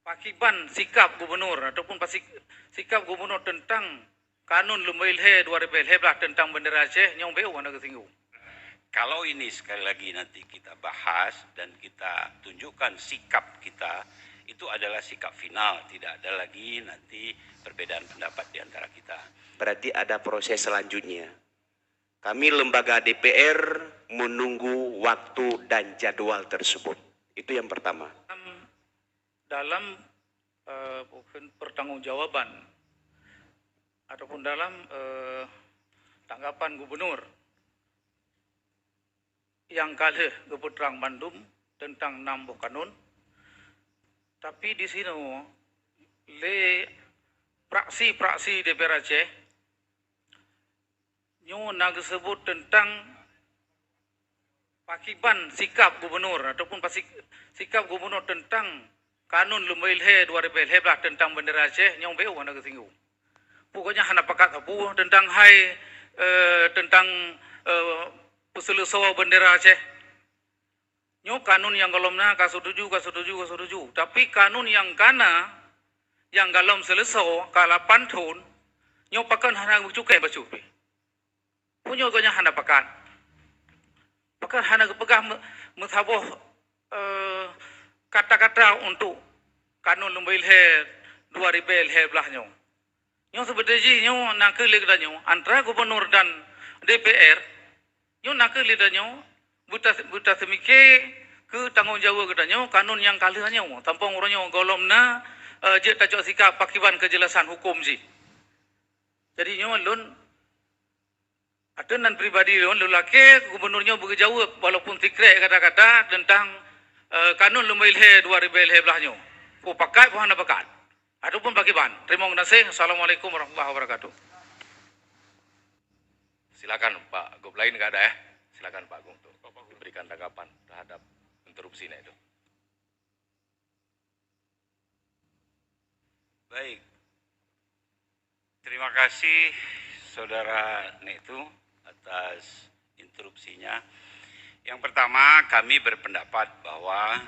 Pakiban sikap gubernur ataupun sikap gubernur tentang kanun lumailhe 2011 tentang bendera Aceh yang beu anda kesinggung. Kalau ini sekali lagi nanti kita bahas dan kita tunjukkan sikap kita, itu adalah sikap final, tidak ada lagi nanti perbedaan pendapat di antara kita. Berarti ada proses selanjutnya. Kami lembaga DPR menunggu waktu dan jadwal tersebut. Itu yang pertama. Dalam pertanggungjawaban ataupun dalam tanggapan gubernur yang kali keputerang Bandung tentang nambuh kanun, tapi di sini le praksi DPR Aceh nyu nak sebut tentang pakiban sikap gubernur ataupun sikap gubernur tentang kanun lumailhe 2011 tentang bendera Aceh yang beu anda kesinggung. Pokoknya hana pakat apu tentang tentang peselusuan bendera Aceh. Nyo kanun yang galomna kasutuju. Tapi kanun yang kana yang galom selesau kala pantun nyo pakan hana cukai bacupi. Punyo gonya hana pakan. Pakan hana kepegah muthaboh kata-kata untuk kanun lumailhe 2011 nyo. Nyo sebenarnya nyo nak lihat nyo antara gubernur dan DPR nyo nak lihat nyo buta semike ke tanggungjawab kita nyo kanun yang kali nyo tanpa ngurunyo golomna je tajok sikap pakiban kejelasan hukum ji. Jadi nyo lun atenan pribadi lun lelaki gubernurnya berjawab walaupun tikrek kata-kata tentang kanun lumailhe 2011 nyo. Ku pakai bukan pakai. Ataupun pakiban. Terima kasih. Assalamualaikum warahmatullahi wabarakatuh. Silakan Pak Gub, lain nggak ada ya? Silakan Pak Gub untuk diberikan tanggapan terhadap interupsinya itu. Baik. Terima kasih Saudara Netu atas interupsinya. Yang pertama, kami berpendapat bahwa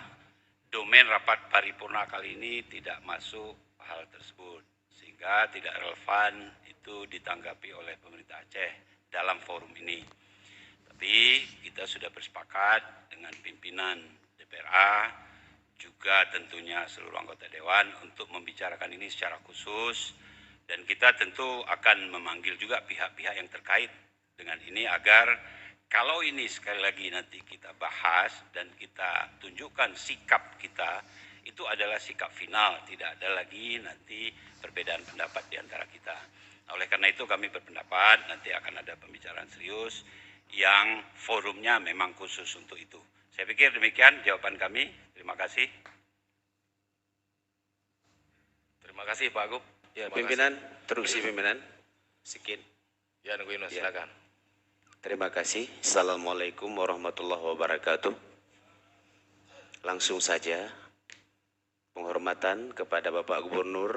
domain rapat paripurna kali ini tidak masuk hal tersebut, sehingga tidak relevan itu ditanggapi oleh pemerintah Aceh dalam forum ini. Tapi kita sudah bersepakat dengan pimpinan DPRA, juga tentunya seluruh anggota Dewan untuk membicarakan ini secara khusus, dan kita tentu akan memanggil juga pihak-pihak yang terkait dengan ini agar kalau ini sekali lagi nanti kita bahas dan kita tunjukkan sikap kita, itu adalah sikap final, tidak ada lagi nanti perbedaan pendapat di antara kita. Oleh karena itu kami berpendapat nanti akan ada pembicaraan serius yang forumnya memang khusus untuk itu. Saya pikir demikian jawaban kami. Terima kasih. Terima kasih Pak Gub. Ya, pimpinan, terusi pimpinan. Sekian. Ya, nungguin silakan. Terima kasih. Assalamualaikum warahmatullahi wabarakatuh. Langsung saja. Penghormatan kepada Bapak Gubernur,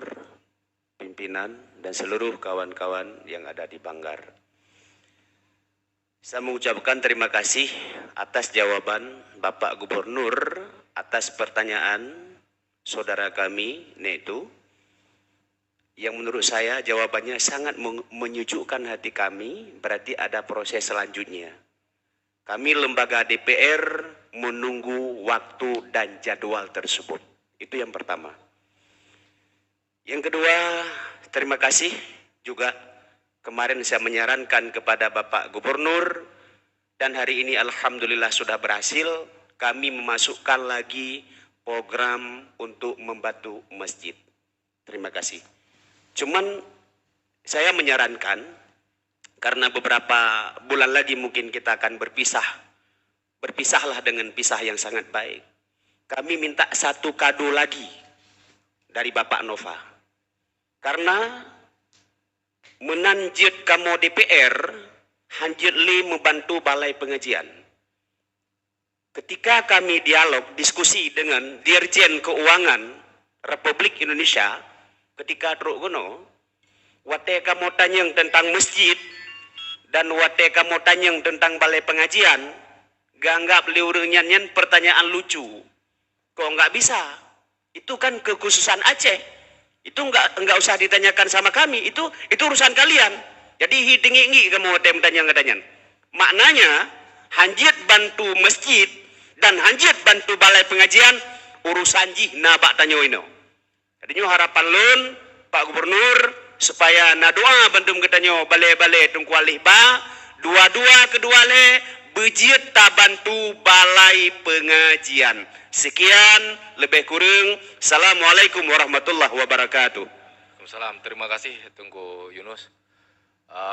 pimpinan, dan seluruh kawan-kawan yang ada di Banggar. Saya mengucapkan terima kasih atas jawaban Bapak Gubernur atas pertanyaan saudara kami, Netu, yang menurut saya jawabannya sangat menyejukkan hati kami, berarti ada proses selanjutnya. Kami lembaga DPR menunggu waktu dan jadwal tersebut. Itu yang pertama. Yang kedua, terima kasih juga kemarin saya menyarankan kepada Bapak Gubernur dan hari ini alhamdulillah sudah berhasil kami memasukkan lagi program untuk membantu masjid. Terima kasih. Cuman saya menyarankan karena beberapa bulan lagi mungkin kita akan berpisah. Berpisahlah dengan pisah yang sangat baik. Kami minta satu kado lagi dari Bapak Nova. Karena menanjut kamu DPR, hanjut li membantu balai pengajian. Ketika kami dialog, diskusi dengan Dirjen Keuangan Republik Indonesia, ketika truk gono, wate kamu tanyang tentang masjid, dan wate kamu tanyang tentang balai pengajian, ganggap liurunyanyan pertanyaan lucu. Kok nggak bisa? Itu kan kekhususan Aceh. Itu enggak usah ditanyakan sama kami. Itu urusan kalian. Jadi hitingi kamu tanya. Maknanya hanjit bantu masjid dan hanjit bantu balai pengajian urusan jih na bak tanyo ino. Jadi harapan lun Pak Gubernur supaya na doa bantu ketanyo balai-balai tung kualih ba dua-dua kedua le bejit ta bantu balai pengajian. Sekian lebih kurang. Assalamualaikum warahmatullahi wabarakatuh. Waalaikumsalam. Terima kasih Tunggu Yunus.